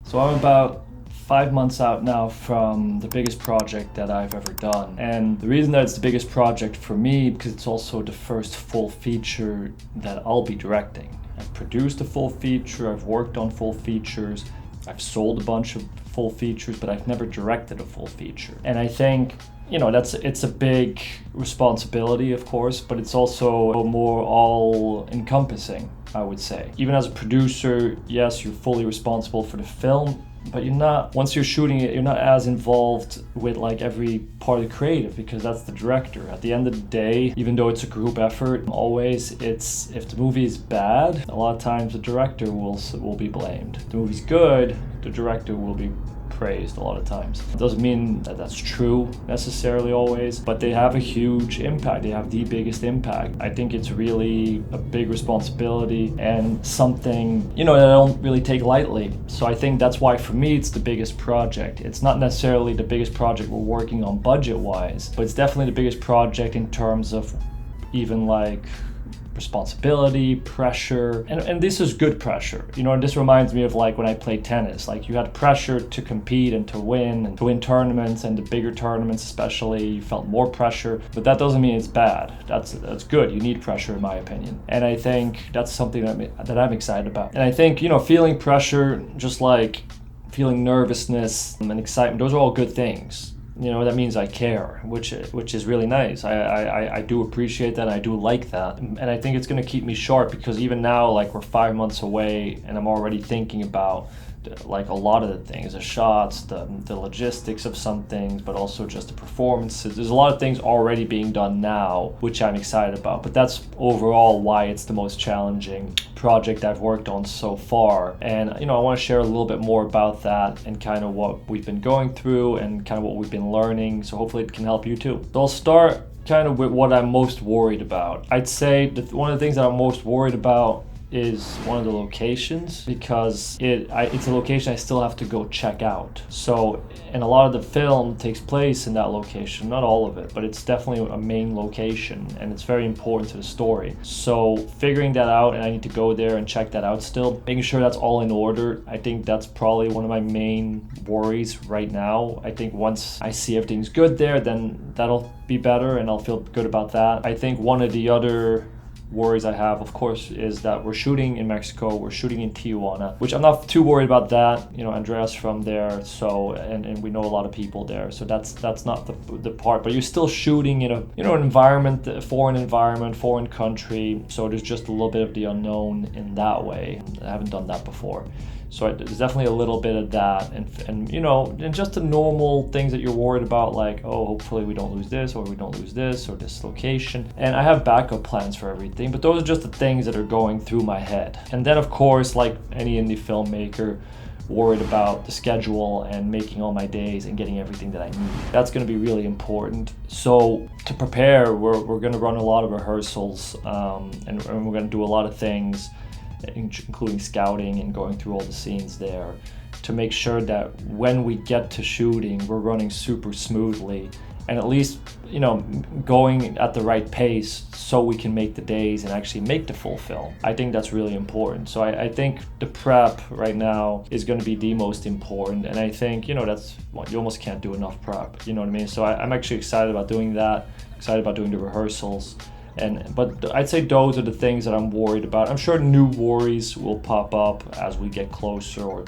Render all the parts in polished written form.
So I'm about 5 months out now from the biggest project that I've ever done. And the reason that it's the biggest project for me, because it's also the first full feature that I'll be directing. I've produced a full feature, I've worked on full features, I've sold a bunch of full features, but I've never directed a full feature. And I think, it's a big responsibility, of course, but it's also more all encompassing, I would say. Even as a producer, yes, you're fully responsible for the film, but once you're shooting it, you're not as involved with like every part of the creative, because that's the director. At the end of the day, even though it's a group effort, always if the movie is bad, a lot of times the director will be blamed. If the movie's good, the director will be praised a lot of times. It doesn't mean that that's true necessarily always, but they have a huge impact. They have the biggest impact. I think it's really a big responsibility and something, that I don't really take lightly. So I think that's why for me it's the biggest project. It's not necessarily the biggest project we're working on budget-wise, but it's definitely the biggest project in terms of even like responsibility, pressure, and this is good pressure. And this reminds me of like when I played tennis. Like you had pressure to compete and to win tournaments, and the bigger tournaments especially, you felt more pressure. But that doesn't mean it's bad. That's good. You need pressure, in my opinion. And I think that's something that I'm excited about. And I think, feeling pressure, just like feeling nervousness and excitement, those are all good things. That means I care, which is really nice. I do appreciate that, and I do like that. And I think it's going to keep me sharp, because even now, like, we're 5 months away and I'm already thinking about like a lot of the things, the shots, the logistics of some things, but also just the performances. There's a lot of things already being done now, which I'm excited about. But that's overall why it's the most challenging project I've worked on so far. And I want to share a little bit more about that and kind of what we've been going through and kind of what we've been learning. So hopefully it can help you too. So I'll start kind of with what I'm most worried about. I'd say that one of the things that I'm most worried about is one of the locations, because it's a location I still have to go check out. So, and a lot of the film takes place in that location, not all of it, but it's definitely a main location, and it's very important to the story. So figuring that out, and I need to go there and check that out still, making sure that's all in order. I think that's probably one of my main worries right now. I think once I see everything's good there, then that'll be better and I'll feel good about that. I think one of the other worries I have, of course, is that we're shooting in Mexico, we're shooting in Tijuana, which I'm not too worried about that. Andreas from there, so and we know a lot of people there, so that's not the part. But you're still shooting in an environment, a foreign environment, foreign country, so there's just a little bit of the unknown in that way. I haven't done that before. So there's definitely a little bit of that, and just the normal things that you're worried about, like, oh, hopefully we don't lose this, or we don't lose this, or this location. And I have backup plans for everything, but those are just the things that are going through my head. And then, of course, like any indie filmmaker, worried about the schedule and making all my days and getting everything that I need. That's going to be really important. So to prepare, we're going to run a lot of rehearsals, and we're going to do a lot of things, including scouting and going through all the scenes there, to make sure that when we get to shooting, we're running super smoothly, and at least going at the right pace, so we can make the days and actually make the full film. I think that's really important. So I think the prep right now is going to be the most important, and I think that's what you almost can't do enough prep. You know what I mean? So I'm actually excited about doing that, excited about doing the rehearsals. But I'd say those are the things that I'm worried about. I'm sure new worries will pop up as we get closer, or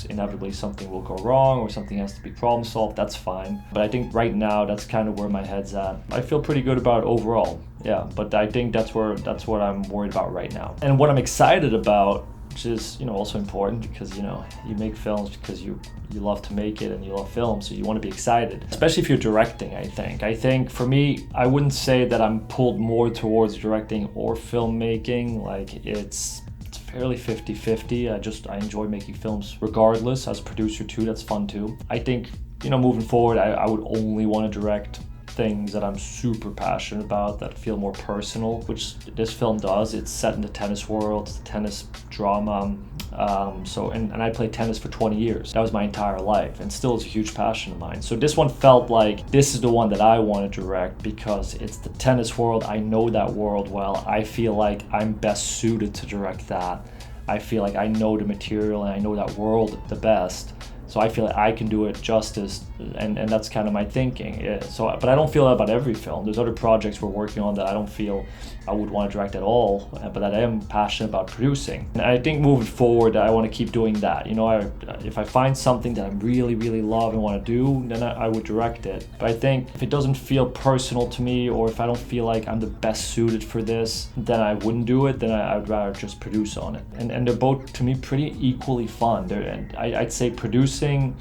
inevitably something will go wrong, or something has to be problem solved. That's fine. But I think right now that's kind of where my head's at. I feel pretty good about it overall. Yeah, but I think that's what I'm worried about right now. And what I'm excited about, which is also important, because you make films because you love to make it and you love film, so you want to be excited, especially if you're directing. I think for me, I wouldn't say that I'm pulled more towards directing or filmmaking. Like it's fairly 50-50. I enjoy making films regardless. As a producer too, that's fun too. I think moving forward, I would only want to direct things that I'm super passionate about, that feel more personal, which this film does. It's set in the tennis world, it's a tennis drama. And I played tennis for 20 years. That was my entire life, and still is a huge passion of mine. So this one felt like this is the one that I want to direct, because it's the tennis world. I know that world well. I feel like I'm best suited to direct that. I feel like I know the material and I know that world the best. So I feel like I can do it justice, and that's kind of my thinking. Yeah, so, but I don't feel that about every film. There's other projects we're working on that I don't feel I would want to direct at all, but that I am passionate about producing. And I think moving forward, I want to keep doing that. You know, if I find something that I really, really love and want to do, then I would direct it. But I think if it doesn't feel personal to me, or if I don't feel like I'm the best suited for this, then I wouldn't do it. Then I would rather just produce on it. And they're both, to me, pretty equally fun. And I'd say producing,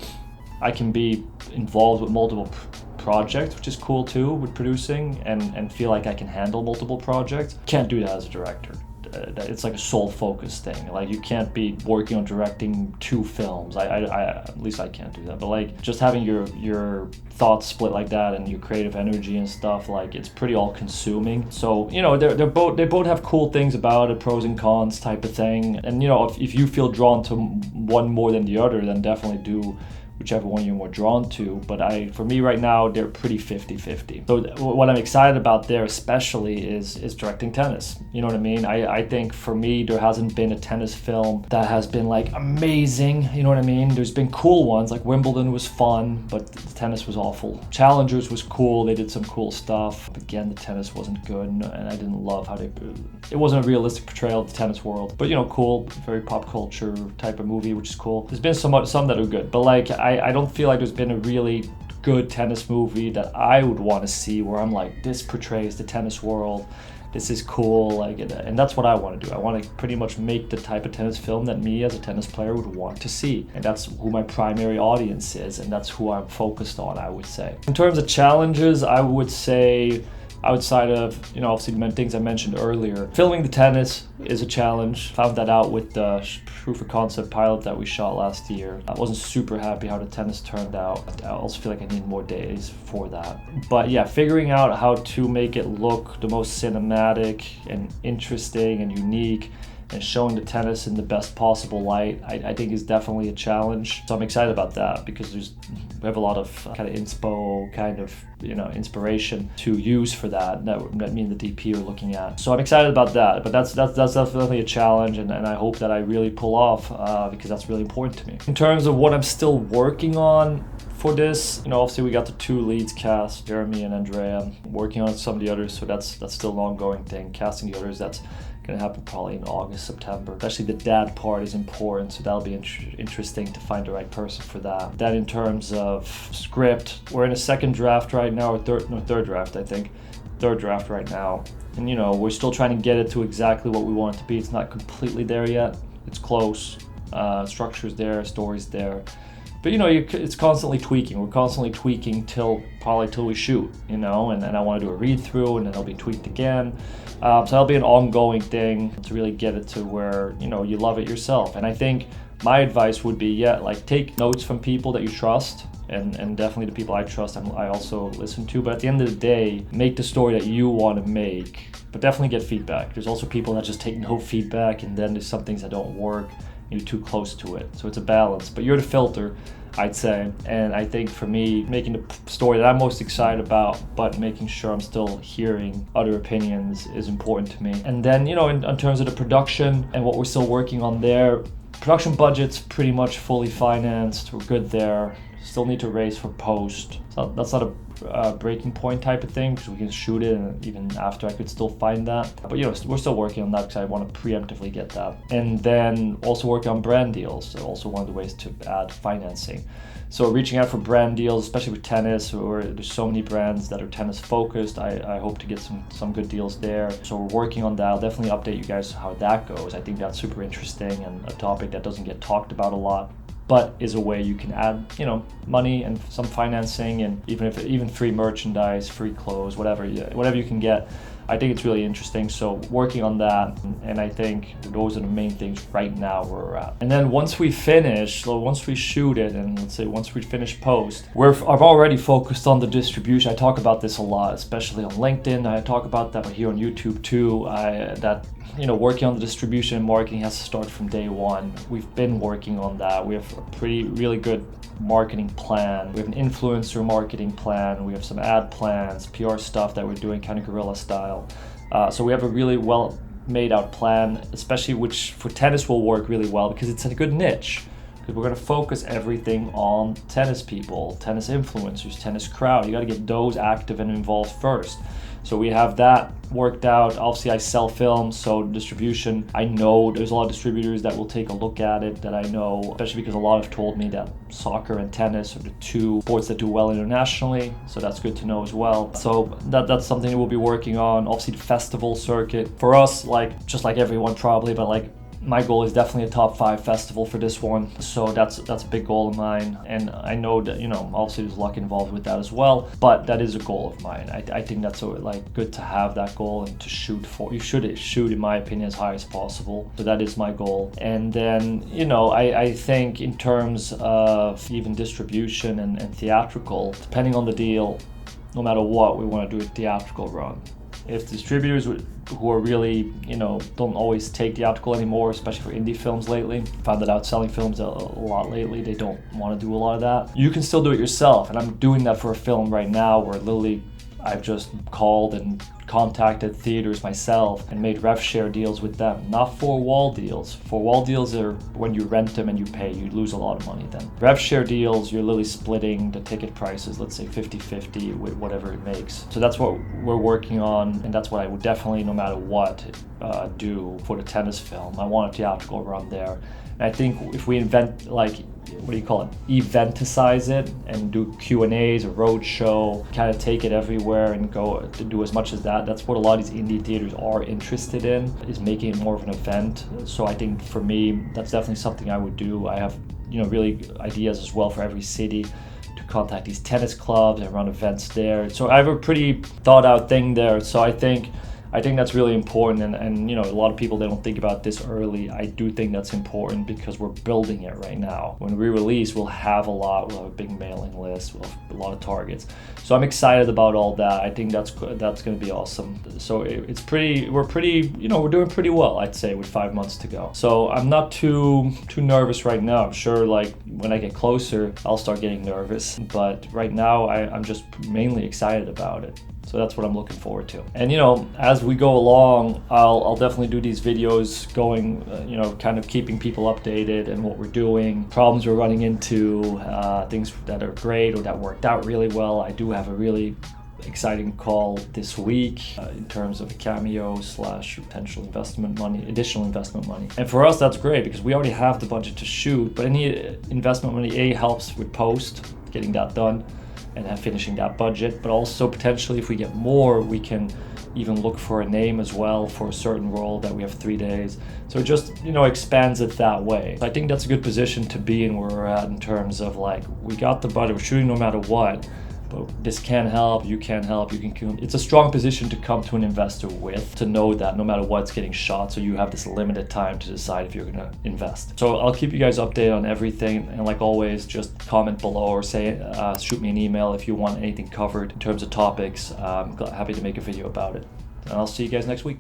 I can be involved with multiple projects, which is cool too, with producing, and feel like I can handle multiple projects. Can't do that as a director. It's like a sole focus thing. Like, you can't be working on directing 2 films. I at least I can't do that. But like, just having your thoughts split like that and your creative energy and stuff, like, it's pretty all consuming. So, you know, they both have cool things about it, pros and cons type of thing. And you know, if you feel drawn to one more than the other, then definitely do whichever one you're more drawn to. But for me right now, they're pretty 50-50. So what I'm excited about there especially is directing tennis. You know what I mean? I think for me, there hasn't been a tennis film that has been like amazing. You know what I mean? There's been cool ones, like Wimbledon was fun, but the tennis was awful. Challengers was cool, they did some cool stuff. But again, the tennis wasn't good, and I didn't love how it wasn't a realistic portrayal of the tennis world. But you know, cool, very pop culture type of movie, which is cool. There's been some that are good, but like, I don't feel like there's been a really good tennis movie that I would want to see where I'm like, this portrays the tennis world, this is cool, like, and that's what I want to do. I want to pretty much make the type of tennis film that me as a tennis player would want to see, and that's who my primary audience is, and that's who I'm focused on, I would say. In terms of challenges, I would say, outside of, you know, obviously the things I mentioned earlier, filming the tennis is a challenge. Found that out with the proof of concept pilot that we shot last year. I wasn't super happy how the tennis turned out. I also feel like I need more days for that. But yeah, figuring out how to make it look the most cinematic and interesting and unique, and showing the tennis in the best possible light, I think is definitely a challenge. So I'm excited about that, because we have a lot of kind of inspo, kind of, you know, inspiration to use for that me and the DP are looking at. So I'm excited about that, but that's definitely a challenge, and I hope that I really pull off, because that's really important to me. In terms of what I'm still working on for this, you know, obviously we got the 2 leads cast, Jeremy and Andrea. Working on some of the others, so that's still an ongoing thing. Casting the others, that's gonna happen probably in August, September. Especially the dad part is important, so that'll be interesting to find the right person for that. Then in terms of script, we're in a second draft right now, or third draft, I think. Third draft right now. And you know, we're still trying to get it to exactly what we want it to be. It's not completely there yet. It's close. Structure's there, story's there. But you know, it's constantly tweaking. We're constantly tweaking till we shoot, you know, and then I want to do a read through, and then it'll be tweaked again. So that'll be an ongoing thing to really get it to where, you know, you love it yourself. And I think my advice would be, yeah, like, take notes from people that you trust, and definitely the people I trust I also listen to. But at the end of the day, make the story that you want to make, but definitely get feedback. There's also people that just take no feedback, and then there's some things that don't work. You're too close to it, so it's a balance, but you're the filter, I'd say. And I think for me, making the story that I'm most excited about, but making sure I'm still hearing other opinions, is important to me. And then, you know, in terms of the production and what we're still working on there, production budget's pretty much fully financed. We're good there. Still need to raise for post. So that's not a breaking point type of thing, because we can shoot it, and even after I could still find that. But you know, we're still working on that, because I want to preemptively get that. And then also working on brand deals. So also one of the ways to add financing. So reaching out for brand deals, especially with tennis, where there's so many brands that are tennis focused. I hope to get some good deals there. So we're working on that. I'll definitely update you guys how that goes. I think that's super interesting, and a topic that doesn't get talked about a lot, but is a way you can add, you know, money and some financing, and even free merchandise, free clothes, whatever you can get. I think it's really interesting. So working on that, and I think those are the main things right now where we're at. And then once we shoot it, and let's say once we finish post, I've already focused on the distribution. I talk about this a lot, especially on LinkedIn. I talk about that here on YouTube too. You know, working on the distribution and marketing has to start from day one. We've been working on that. We have a really good marketing plan. We have an influencer marketing plan. We have some ad plans, PR stuff that we're doing kind of guerrilla style. So we have a really well made out plan, especially which for tennis will work really well because it's a good niche. Because we're going to focus everything on tennis people, tennis influencers, tennis crowd. You got to get those active and involved first. So we have that worked out. Obviously, I sell films, so distribution. I know there's a lot of distributors that will take a look at it that I know, especially because a lot have told me that soccer and tennis are the two sports that do well internationally. So that's good to know as well. So that's something that we'll be working on. Obviously, the festival circuit. For us, like just like everyone probably, but like my goal is definitely a top 5 festival for this one. So that's a big goal of mine. And I know that, you know, obviously there's luck involved with that as well, but that is a goal of mine. I think that's like good to have that goal and to shoot for. You should shoot, in my opinion, as high as possible. So that is my goal. And then, you know, I think in terms of even distribution and theatrical, depending on the deal, no matter what, we want to do a theatrical run. If distributors who are really, you know, don't always take theatrical anymore, especially for indie films lately, found that out selling films a lot lately, they don't want to do a lot of that. You can still do it yourself, and I'm doing that for a film right now where literally I've just called and contacted theaters myself and made rev share deals with them. Not four-wall deals. Four-wall deals are when you rent them and you pay, you lose a lot of money then. Rev share deals, you're literally splitting the ticket prices, let's say 50-50 with whatever it makes. So that's what we're working on, and that's what I would definitely, no matter what, do for the tennis film. I want a theatrical run there. And I think if we invent, like, what do you call it, eventicize it and do Q&As, a road show, kind of take it everywhere and go to do as much as that. That's what a lot of these indie theaters are interested in, is making it more of an event. So I think for me, that's definitely something I would do. I have, you know, really ideas as well for every city to contact these tennis clubs and run events there. So I have a pretty thought out thing there. So I think that's really important, and you know, a lot of people, they don't think about this early. I do think that's important because we're building it right now. When we release, we'll have a big mailing list, we'll have a lot of targets. So I'm excited about all that. I think that's going to be awesome. So we're doing pretty well, I'd say, with 5 months to go. So I'm not too nervous right now. I'm sure like when I get closer, I'll start getting nervous. But right now, I'm just mainly excited about it. So that's what I'm looking forward to. And you know, as we go along, I'll definitely do these videos going, you know, kind of keeping people updated and what we're doing, problems we're running into, things that are great or that worked out really well. I do have a really exciting call this week in terms of a cameo / potential investment money, additional investment money. And for us, that's great because we already have the budget to shoot, but any investment money helps with post, getting that done, and finishing that budget, but also potentially if we get more, we can even look for a name as well for a certain role that we have 3 days. So it just, you know, expands it that way. I think that's a good position to be in where we're at in terms of like, we got the budget, we're shooting no matter what, but this can help, you can help, it's a strong position to come to an investor with, to know that no matter what's getting shot, so you have this limited time to decide if you're gonna invest. So I'll keep you guys updated on everything, and like always, just comment below or shoot me an email if you want anything covered in terms of topics. I'm happy to make a video about it. And I'll see you guys next week.